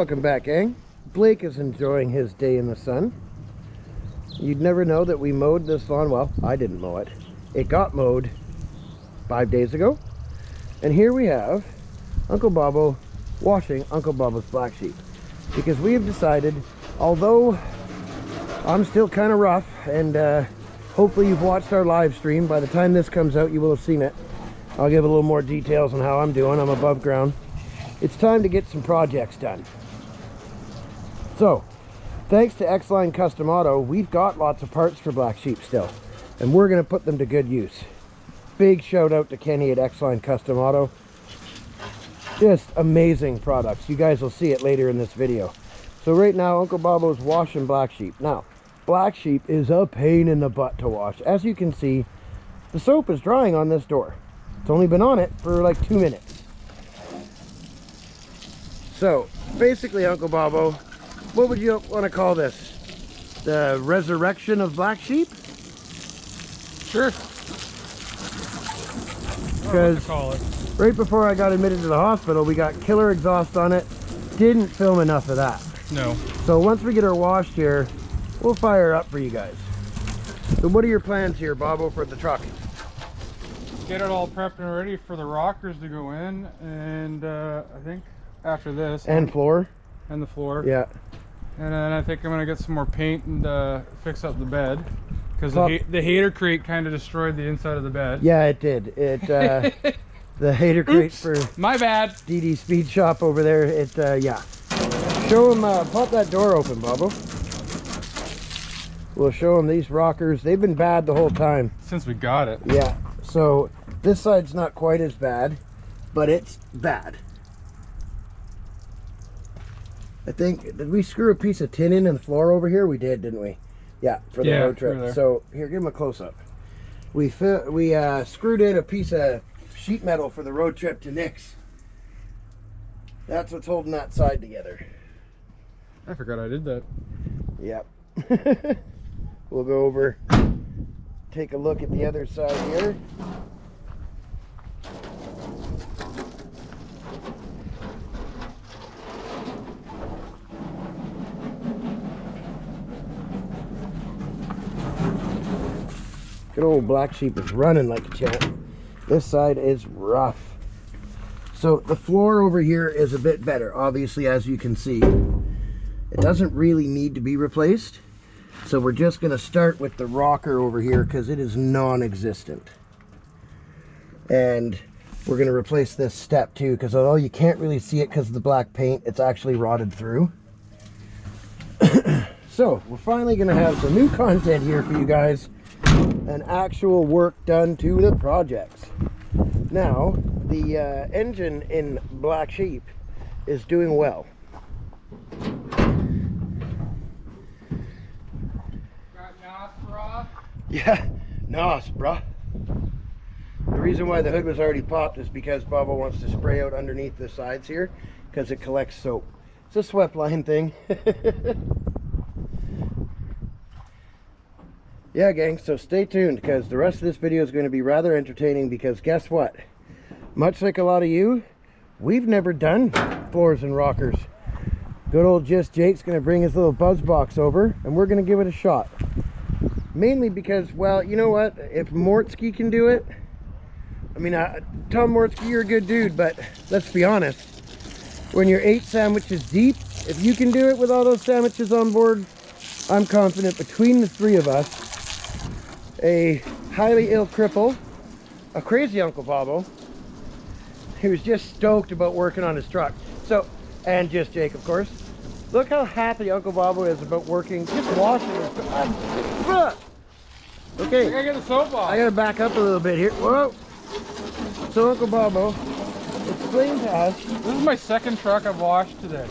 Welcome back, gang. Blake is enjoying his day in the sun. You'd never know that we mowed this lawn. Well, I didn't mow it. It got mowed 5 days ago. And here we have Uncle Bobo washing Uncle Bobo's black sheep. Because we have decided, although I'm still kind of rough, and hopefully you've watched our live stream. By the time this comes out, you will have seen it. I'll give a little more details on how I'm doing. I'm above ground. It's time to get some projects done. So, thanks to X-Line Custom Auto, we've got lots of parts for black sheep still, and we're going to put them to good use. Big shout out to Kenny at X-Line Custom Auto. Just amazing products. You guys will see it later in this video. So right now, Uncle Bobo's washing black sheep. Now, black sheep is a pain in the butt to wash. As you can see, the soap is drying on this door. It's only been on it for like 2 minutes. So, basically, Uncle Bobo, what would you want to call this? The resurrection of black sheep? Sure. Because right before I got admitted to the hospital, we got killer exhaust on it. Didn't film enough of that. No. So once we get her washed here, we'll fire her up for you guys. So what are your plans here, Bobo, for the truck? Get it all prepped and ready for the rockers to go in, and I think after this... And floor? And the floor. Yeah. And then I think I'm going to get some more paint and fix up the bed. Because the hater crate kind of destroyed the inside of the bed. Yeah, it did. It the hater crate for my bad. DD Speed Shop over there. It yeah. Show them. Pop that door open, Bobo. We'll show them these rockers. They've been bad the whole time since we got it. Yeah. So this side's not quite as bad, but it's bad. I think, did we screw a piece of tin in the floor over here? We did, didn't we? Yeah, for the road trip. So here, give them a close-up. We screwed in a piece of sheet metal for the road trip to Nick's. That's what's holding that side together. I forgot I did that. Yep. We'll go over, take a look at the other side here. Good old black sheep is running like a champ. This side is rough. So the floor over here is a bit better, obviously, as you can see. It doesn't really need to be replaced. So we're just going to start with the rocker over here because it is non-existent. And we're going to replace this step too, because although you can't really see it because of the black paint, it's actually rotted through. So we're finally going to have some new content here for you guys. And actual work done to the projects. Now, the engine in Black Sheep is doing well. Got NOS, brah? Yeah, NOS, bruh. The reason why the hood was already popped is because Bobo wants to spray out underneath the sides here because it collects soap. It's a swept line thing. Yeah, gang, so stay tuned because the rest of this video is going to be rather entertaining because guess what? Much like a lot of you, we've never done floors and rockers. Good old Just Jake's going to bring his little buzz box over and we're going to give it a shot. Mainly because, well, you know what? If Mortsky can do it, I mean, Tom Mortsky, you're a good dude, but let's be honest. When you're 8 sandwiches deep, if you can do it with all those sandwiches on board, I'm confident between the 3 of us, a highly ill cripple, a crazy Uncle Bobo, he was just stoked about working on his truck. So, and Just Jake, of course. Look how happy Uncle Bobo is about working, just washing his truck. Okay, I gotta get the soap off. I gotta back up a little bit here. Whoa. So Uncle Bobo, explain to us. This is my second truck I've washed today.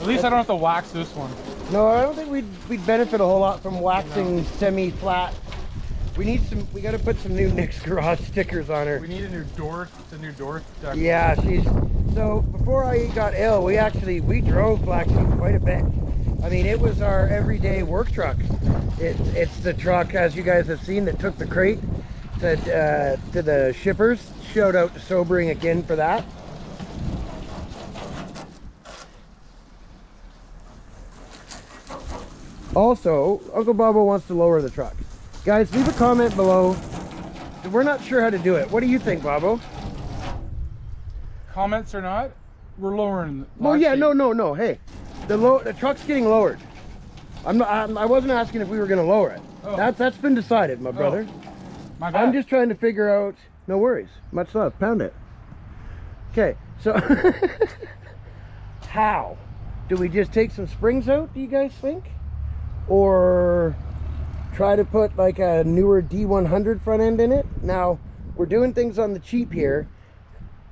At least I don't have to wax this one. No, I don't think we'd benefit a whole lot from waxing semi-flat. We gotta put some new Nick's Garage stickers on her. We need a new door, deck. Yeah, so before I got ill, we drove Black Sheep quite a bit. I mean, it was our everyday work truck. It's the truck, as you guys have seen, that took the crate to the shippers. Shout out to Sobering again for that. Also, Uncle Bobo wants to lower the truck. Guys, leave a comment below. We're not sure how to do it. What do you think, Bobo? Comments or not, we're lowering the Well, yeah, sheep. no. Hey, the truck's getting lowered. I wasn't asking if we were going to lower it. Oh. That's been decided, my brother. My bad. I'm just trying to figure out. No worries. Much love. Pound it. Okay, so how do we just take some springs out? Do you guys think, or try to put like a newer D100 front end in it? Now we're doing things on the cheap here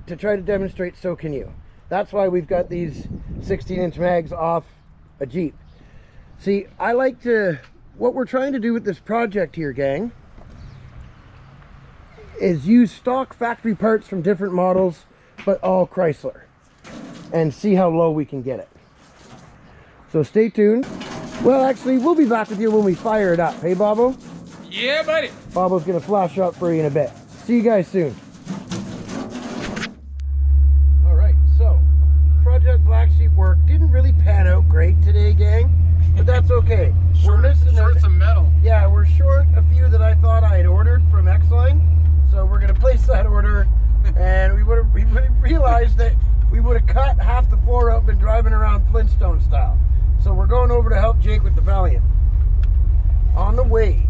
to try to demonstrate. So can you. That's why we've got these 16-inch mags off a Jeep. See, I like to, what we're trying to do with this project here, gang, is use stock factory parts from different models, but all Chrysler, and see how low we can get it. So stay tuned. Well, actually, we'll be back with you when we fire it up. Hey, Bobo? Yeah, buddy. Bobo's gonna flash up for you in a bit. See you guys soon. All right, so Project Black Sheep work didn't really pan out great today, gang, but that's okay. We're missing some metal. Yeah, we're short a few that I thought I had ordered from X-Line, so we're gonna place that order, and we would have realized that we would have cut half the floor up and been driving around Flintstone style. So we're going over to help Jake with the Valiant. On the way.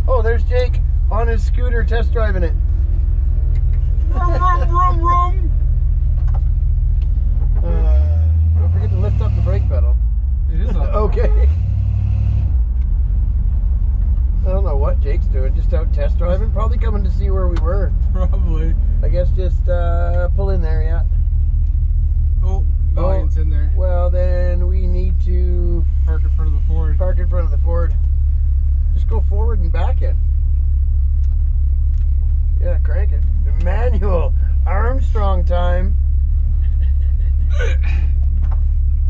Oh, there's Jake on his scooter test driving it. Vroom, vroom, vroom, vroom. Don't forget to lift up the brake pedal. It is up. Okay. I don't know what Jake's doing, just out test driving, probably coming to see where we were. Probably. I guess just pull in there, yeah. Oh, Valiant's in there. Well, then we need to Park in front of the Ford. park in front of the Ford. Just go forward and back in. Yeah, crank it. Manual Armstrong time.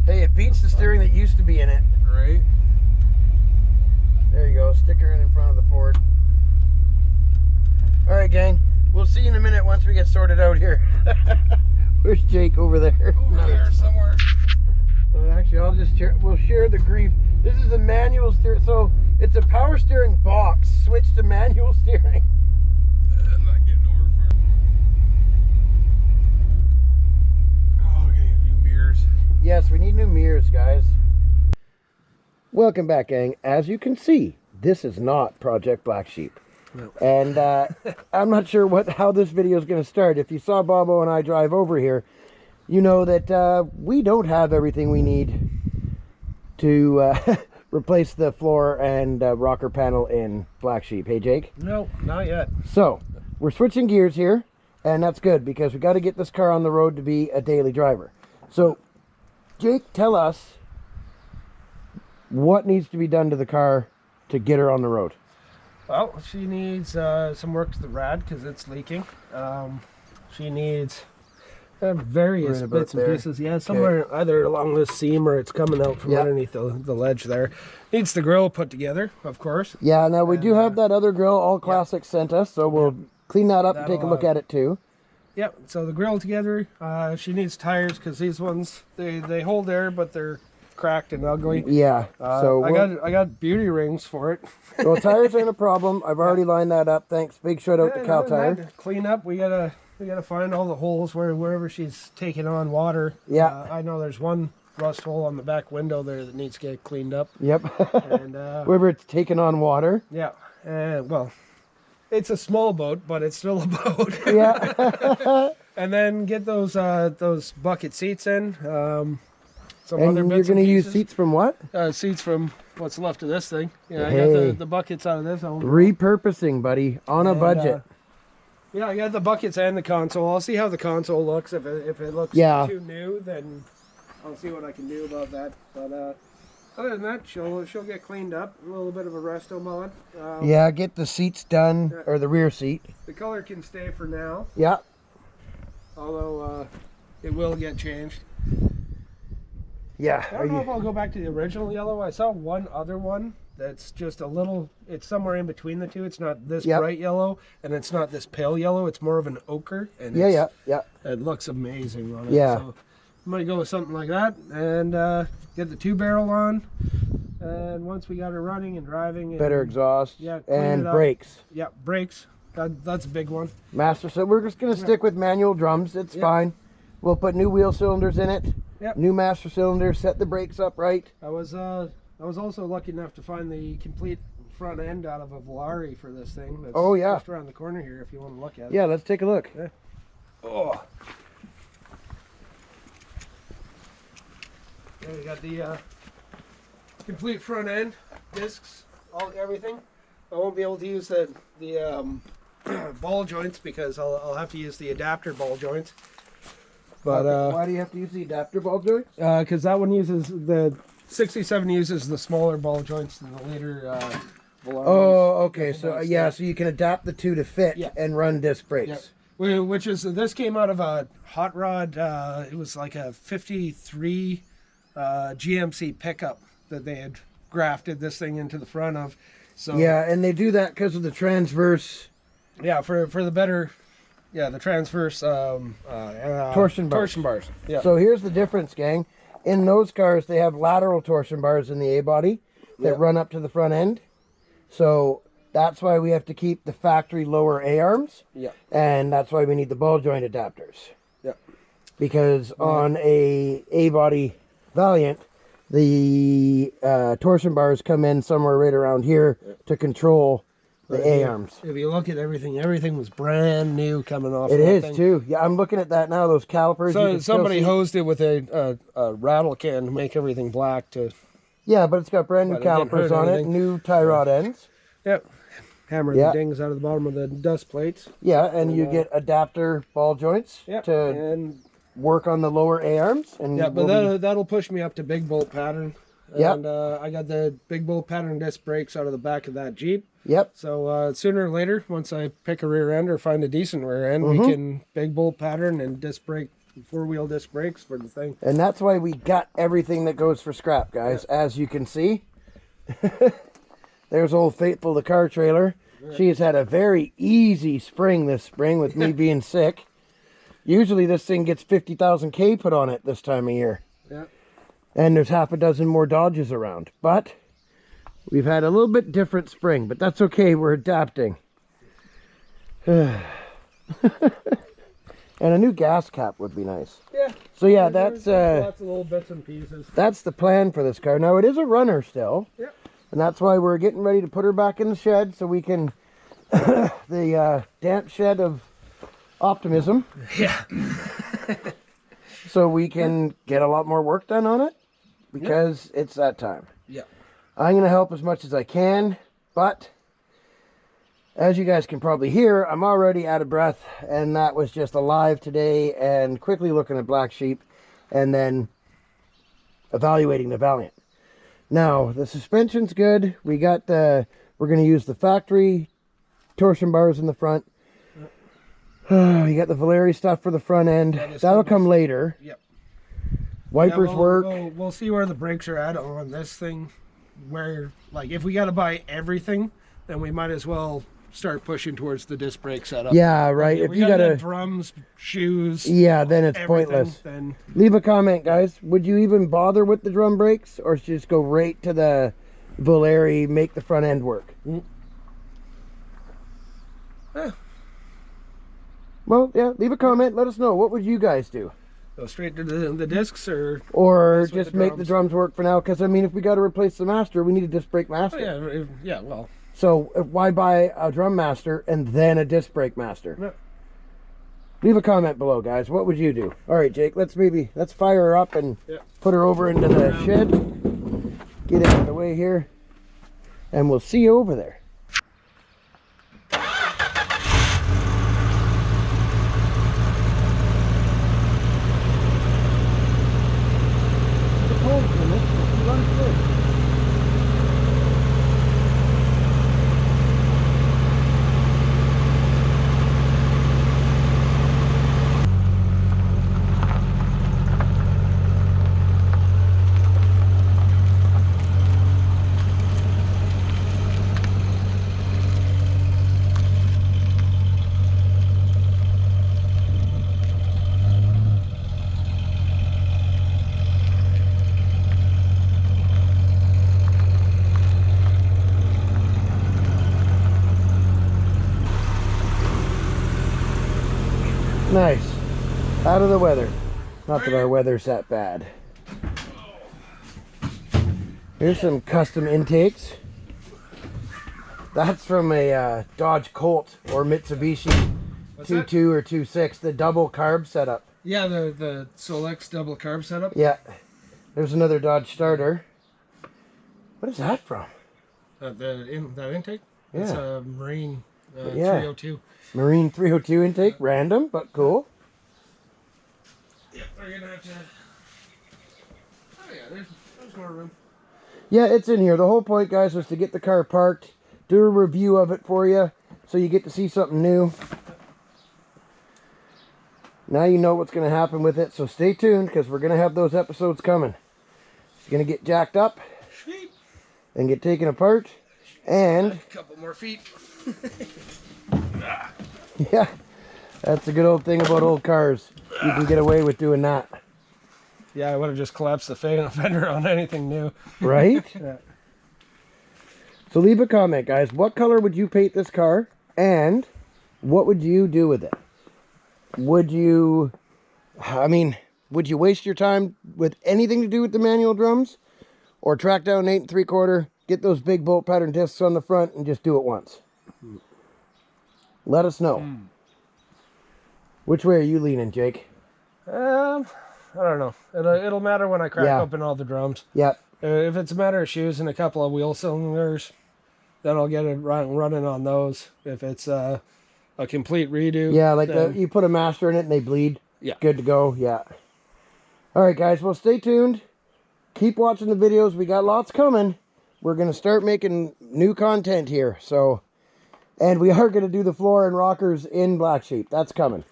Hey, it beats the steering that used to be in it. Right. There you go, sticker in front of the Ford. All right, gang. We'll see you in a minute once we get sorted out here. Where's Jake over there? Over there somewhere. Actually, we'll share the grief. This is a manual steer, so it's a power steering box. Switch to manual steering. I'm not getting over front. Oh, we gotta get new mirrors. Yes, we need new mirrors, guys. Welcome back, gang. As you can see, this is not Project Black Sheep. No. And I'm not sure how this video is going to start. If you saw Bobo and I drive over here, you know that we don't have everything we need to replace the floor and rocker panel in Black Sheep. Hey, Jake? No, not yet. So, we're switching gears here, and that's good because we got to get this car on the road to be a daily driver. So, Jake, tell us what needs to be done to the car to get her on the road. Well, she needs some work to the rad because it's leaking. She needs various Right about bits and there. pieces. Yeah, somewhere either along this seam or it's coming out from Yep. underneath the ledge there. Needs the grill put together, of course. Yeah, now we And, do have that other grill All Classic sent us, so we'll clean that up and take a look at it too. Yep, so the grill together. She needs tires because these ones, they hold air, but they're cracked and ugly. Yeah, so I got beauty rings for it. well, tires ain't a problem. I've already lined that up. Thanks. Big shout out to Yeah, Cal other than Tire. that, clean up. We gotta find all the holes wherever she's taking on water. Yeah. I know there's one rust hole on the back window there that needs to get cleaned up. Yep. And Wherever it's taking on water. yeah, well, it's a small boat, but it's still a boat. Yeah. And then get those bucket seats in. Some And other you're bits going to and use pieces. seats from what? Seats from what's left of this thing. Yeah, I Hey. got the buckets out of this. Repurposing, buddy. On a And, budget. Yeah, I got the buckets and the console. I'll see how the console looks. If it looks Yeah. too new, then I'll see what I can do about that. But other than that, she'll get cleaned up. A little bit of a resto mod. Yeah, get the seats done, or the rear seat. The color can stay for now, Yeah. although it will get changed. Yeah. I don't know if I'll go back to the original yellow. I saw one other one that's just a little, it's somewhere in between the two. It's not this Yep. bright yellow, and it's not this pale yellow. It's more of an ochre. And Yeah. It looks amazing on it. Yeah. So I might go with something like that and get the 2-barrel on. And once we got her running and driving, Better exhaust. Yeah, clean and it up. brakes. Yeah, brakes. That's a big one. Master, so we're just going to stick with manual drums. It's fine. We'll put new wheel cylinders in it. Yep. New master cylinder. Set the brakes up right. I was also lucky enough to find the complete front end out of a Volare for this thing. That's just around the corner here if you want to look at it. Yeah, let's take a look. Yeah. Oh. Yeah, we got the complete front end, discs, everything. I won't be able to use the ball joints because I'll have to use the adapter ball joints. But why do you have to use the adapter ball joints? Because that one uses the 67 uses the smaller ball joints than the later. Oh, okay. So so you can adapt the two to fit and run disc brakes. Yeah. Which is this came out of a hot rod. It was like a 53 GMC pickup that they had grafted this thing into the front of. So yeah, and they do that because of the transverse. Yeah, for the better. Yeah, the transverse torsion bars. Torsion bars. Yeah. So here's the difference, gang. In those cars, they have lateral torsion bars in the A body that run up to the front end. So that's why we have to keep the factory lower A arms. Yeah. And that's why we need the ball joint adapters. Yeah. Because on a body Valiant, the torsion bars come in somewhere right around here to control the A arms. If you look at everything was brand new coming off. It is too. Yeah, I'm looking at that now. Those calipers. So somebody hosed it with a rattle can to make everything black. Yeah, but it's got brand new calipers on it. New tie rod ends. Yep. Hammer the dings out of the bottom of the dust plates. Yeah, and you get adapter ball joints to work on the lower A arms. And but that'll push me up to big bolt pattern. Yep. And I got the big bolt pattern disc brakes out of the back of that Jeep. Yep. So sooner or later, once I pick a rear end or find a decent rear end, we can big bolt pattern and disc brake, four-wheel disc brakes for the thing. And that's why we got everything that goes for scrap, guys. As you can see, there's old Faithful, the car trailer. She has had a very easy spring this spring with me being sick. Usually this thing gets 50,000 K put on it this time of year. Yeah. And there's half a dozen more Dodges around. But we've had a little bit different spring, but that's okay. We're adapting. And a new gas cap would be nice. Yeah. So yeah, that's lots of little bits and pieces. That's the plan for this car. Now it is a runner still. Yep. And that's why we're getting ready to put her back in the shed so we can the damp shed of optimism. Yeah. So we can get a lot more work done on it because it's that time. Yeah. I'm going to help as much as I can, but as you guys can probably hear, I'm already out of breath, and that was just alive today and quickly looking at Black Sheep and then evaluating the Valiant. Now, the suspension's good. We're going to use the factory torsion bars in the front. You got the Volare stuff for the front end. That'll come later. Yep. Wipers work. We'll see where the brakes are at on this thing. Where, like, if we got to buy everything, then we might as well start pushing towards the disc brake setup. Yeah, right. Like, if you got to drums, shoes. Yeah, then it's pointless. Then leave a comment, guys. Would you even bother with the drum brakes, or just go right to the Volare, make the front end work? Well, yeah, leave a comment. Let us know. What would you guys do? Go straight to the discs, or just make the drums work for now? Because, I mean, if we got to replace the master, we need a disc brake master. Oh, yeah, well. So why buy a drum master and then a disc brake master? No. Leave a comment below, guys. What would you do? All right, Jake, let's fire her up and put her over into the shed. Get out of the way here. And we'll see you over there. Nice. Out of the weather. Not that our weather's that bad. Here's some custom intakes. That's from a Dodge Colt or Mitsubishi 2.2 or 2.6, the double carb setup. Yeah, the Solex double carb setup. Yeah. There's another Dodge starter. What is that from? That intake? Yeah. It's a Marine Yeah. 302. Marine 302 intake, random, but cool. Yeah, we're gonna have to... Oh yeah, there's more room. Yeah, it's in here. The whole point, guys, was to get the car parked, do a review of it for you, so you get to see something new. Now you know what's going to happen with it, so stay tuned, because we're going to have those episodes coming. It's going to get jacked up Sweet. and get taken apart, and... A couple more feet. Yeah, that's the good old thing about old cars. You can get away with doing that. Yeah, I would have just collapsed the fender on anything new. Right? Yeah. So leave a comment, guys. What color would you paint this car? And what would you do with it? Would you waste your time with anything to do with the manual drums? Or track down 8 3/4, get those big bolt pattern discs on the front and just do it once? Let us know. Which way are you leaning, Jake? I don't know. It'll matter when I crack open all the drums. Yep. If it's a matter of shoes and a couple of wheel cylinders, then I'll get it running on those. If it's a complete redo. Yeah, like then, you put a master in it and they bleed. Yeah. Good to go. Yeah. All right, guys. Well, stay tuned. Keep watching the videos. We got lots coming. We're going to start making new content here. So, and we are going to do the floor and rockers in Black Sheep. That's coming.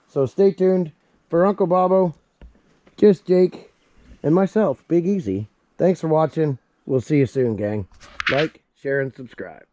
So stay tuned. For Uncle Bobo, just Jake, and myself, Big Easy. Thanks for watching. We'll see you soon, gang. Like, share, and subscribe.